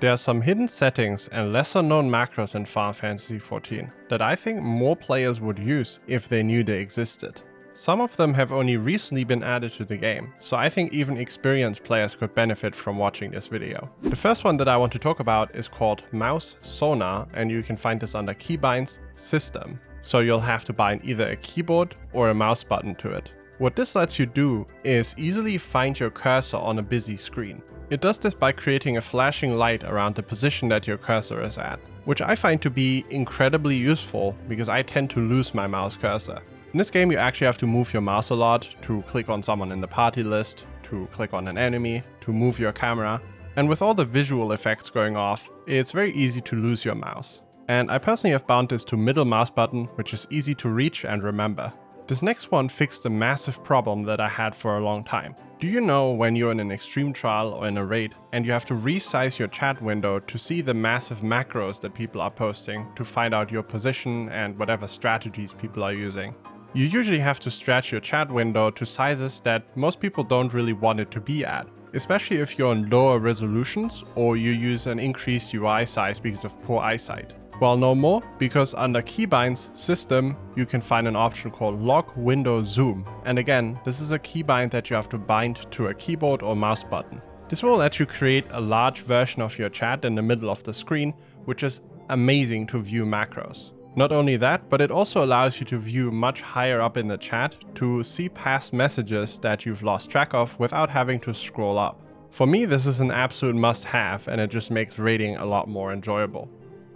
There are some hidden settings and lesser known macros in Final Fantasy XIV that I think more players would use if they knew they existed. Some of them have only recently been added to the game, so I think even experienced players could benefit from watching this video. The first one that I want to talk about is called Mouse Sonar, and you can find this under Keybinds System. So you'll have to bind either a keyboard or a mouse button to it. What this lets you do is easily find your cursor on a busy screen. It does this by creating a flashing light around the position that your cursor is at, which I find to be incredibly useful because I tend to lose my mouse cursor. In this game you actually have to move your mouse a lot to click on someone in the party list, to click on an enemy, to move your camera, and with all the visual effects going off, it's very easy to lose your mouse. And I personally have bound this to middle mouse button, which is easy to reach and remember. This next one fixed a massive problem that I had for a long time. Do you know when you're in an extreme trial or in a raid and you have to resize your chat window to see the massive macros that people are posting to find out your position and whatever strategies people are using? You usually have to stretch your chat window to sizes that most people don't really want it to be at, especially if you're on lower resolutions or you use an increased UI size because of poor eyesight. Well, no more, because under Keybinds System, you can find an option called Lock Window Zoom. And again, this is a keybind that you have to bind to a keyboard or mouse button. This will let you create a large version of your chat in the middle of the screen, which is amazing to view macros. Not only that, but it also allows you to view much higher up in the chat to see past messages that you've lost track of without having to scroll up. For me, this is an absolute must-have, and it just makes raiding a lot more enjoyable.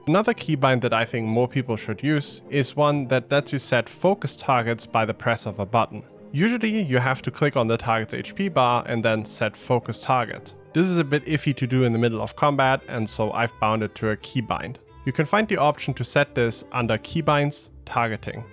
Another keybind that I think more people should use is one that lets you set focus targets by the press of a button. Usually you have to click on the target's HP bar and then set focus target. This is a bit iffy to do in the middle of combat, and so I've bound it to a keybind. You can find the option to set this under Keybinds Targeting.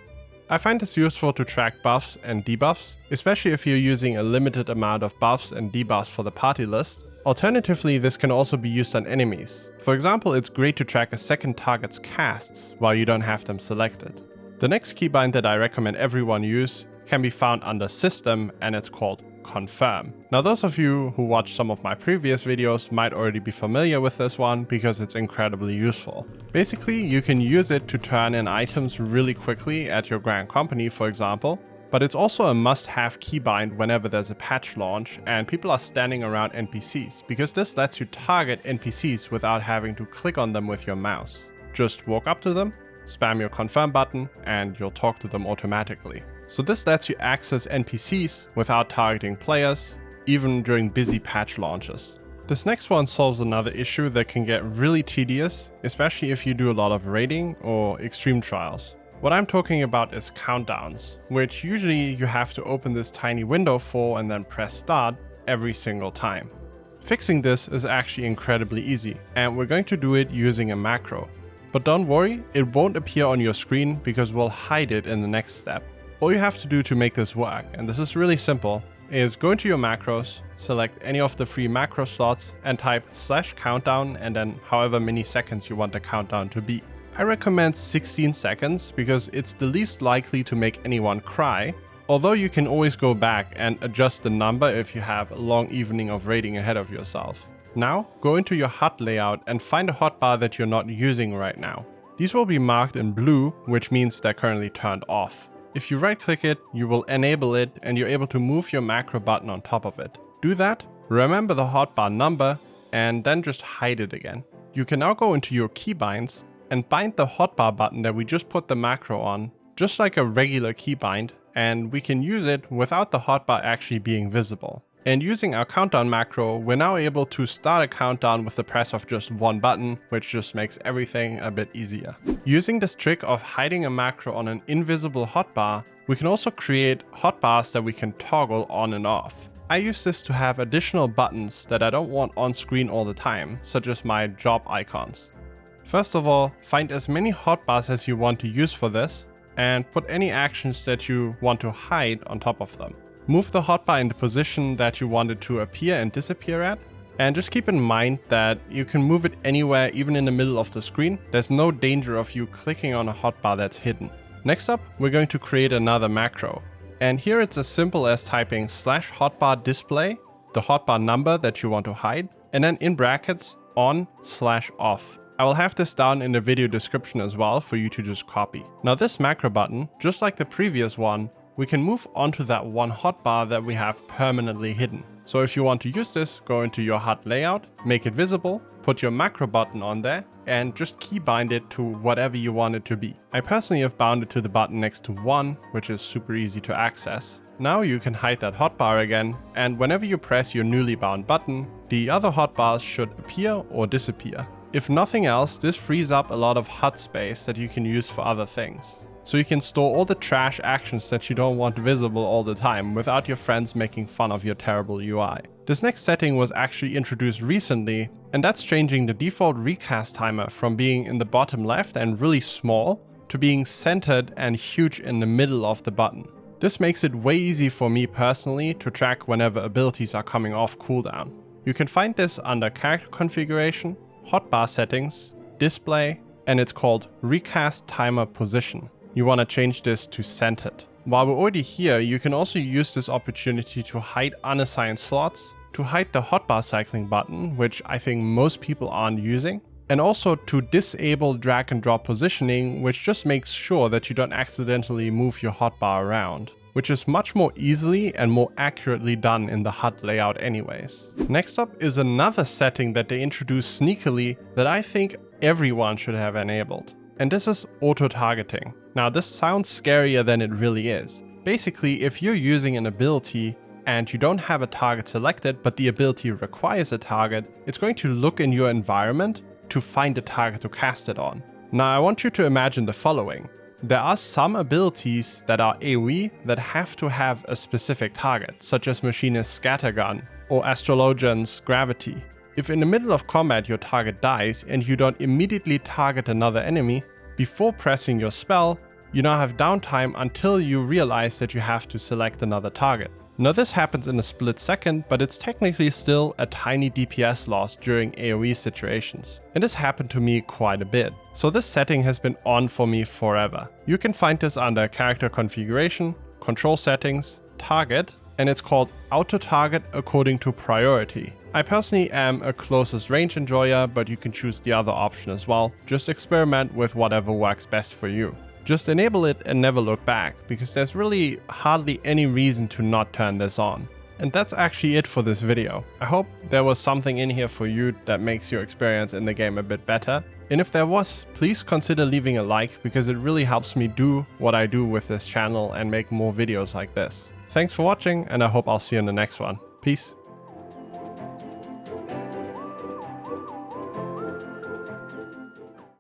I find this useful to track buffs and debuffs, especially if you're using a limited amount of buffs and debuffs for the party list. Alternatively, this can also be used on enemies. For example, it's great to track a second target's casts while you don't have them selected. The next keybind that I recommend everyone use can be found under System, and it's called Confirm. Now, those of you who watched some of my previous videos might already be familiar with this one because it's incredibly useful. Basically, you can use it to turn in items really quickly at your Grand Company, for example. But it's also a must-have keybind whenever there's a patch launch and people are standing around NPCs, because this lets you target NPCs without having to click on them with your mouse. Just walk up to them, spam your confirm button, and you'll talk to them automatically. So this lets you access NPCs without targeting players, even during busy patch launches. This next one solves another issue that can get really tedious, especially if you do a lot of raiding or extreme trials. What I'm talking about is countdowns, which usually you have to open this tiny window for and then press start every single time. Fixing this is actually incredibly easy, and we're going to do it using a macro. But don't worry, it won't appear on your screen because we'll hide it in the next step. All you have to do to make this work, and this is really simple, is go into your macros, select any of the free macro slots and type /countdown and then however many seconds you want the countdown to be. I recommend 16 seconds because it's the least likely to make anyone cry, although you can always go back and adjust the number if you have a long evening of raiding ahead of yourself. Now, go into your HUD layout and find a hotbar that you're not using right now. These will be marked in blue, which means they're currently turned off. If you right click it, you will enable it and you're able to move your macro button on top of it. Do that, remember the hotbar number, and then just hide it again. You can now go into your keybinds and bind the hotbar button that we just put the macro on, just like a regular keybind, and we can use it without the hotbar actually being visible. And using our countdown macro, we're now able to start a countdown with the press of just one button, which just makes everything a bit easier. Using this trick of hiding a macro on an invisible hotbar, we can also create hotbars that we can toggle on and off. I use this to have additional buttons that I don't want on screen all the time, such as my job icons. First of all, find as many hotbars as you want to use for this, and put any actions that you want to hide on top of them. Move the hotbar in the position that you want it to appear and disappear at, and just keep in mind that you can move it anywhere, even in the middle of the screen. There's no danger of you clicking on a hotbar that's hidden. Next up, we're going to create another macro. And here it's as simple as typing /hotbar display, the hotbar number that you want to hide, and then in brackets, on/off. I will have this down in the video description as well for you to just copy. Now this macro button, just like the previous one, we can move onto that one hotbar that we have permanently hidden. So if you want to use this, go into your HUD layout, make it visible, put your macro button on there, and just keybind it to whatever you want it to be. I personally have bound it to the button next to 1, which is super easy to access. Now you can hide that hotbar again, and whenever you press your newly bound button, the other hotbars should appear or disappear. If nothing else, this frees up a lot of HUD space that you can use for other things. So you can store all the trash actions that you don't want visible all the time without your friends making fun of your terrible UI. This next setting was actually introduced recently, and that's changing the default recast timer from being in the bottom left and really small to being centered and huge in the middle of the button. This makes it way easy for me personally to track whenever abilities are coming off cooldown. You can find this under character configuration, hotbar settings, display, and it's called recast timer position. You want to change this to centered. While we're already here, you can also use this opportunity to hide unassigned slots, to hide the hotbar cycling button, which I think most people aren't using, and also to disable drag and drop positioning, which just makes sure that you don't accidentally move your hotbar around, which is much more easily and more accurately done in the HUD layout anyways. Next up is another setting that they introduced sneakily that I think everyone should have enabled. And this is auto-targeting. Now this sounds scarier than it really is. Basically, if you're using an ability and you don't have a target selected, but the ability requires a target, it's going to look in your environment to find a target to cast it on. Now I want you to imagine the following. There are some abilities that are AoE that have to have a specific target, such as Machinist's Scattergun or Astrologian's Gravity. If in the middle of combat your target dies and you don't immediately target another enemy, before pressing your spell, you now have downtime until you realize that you have to select another target. Now this happens in a split second, but it's technically still a tiny DPS loss during AoE situations. And this happened to me quite a bit. So this setting has been on for me forever. You can find this under character configuration, control settings, target, and it's called auto target according to priority. I personally am a closest range enjoyer, but you can choose the other option as well. Just experiment with whatever works best for you. Just enable it and never look back, because there's really hardly any reason to not turn this on. And that's actually it for this video. I hope there was something in here for you that makes your experience in the game a bit better. And if there was, please consider leaving a like, because it really helps me do what I do with this channel and make more videos like this. Thanks for watching, and I hope I'll see you in the next one. Peace.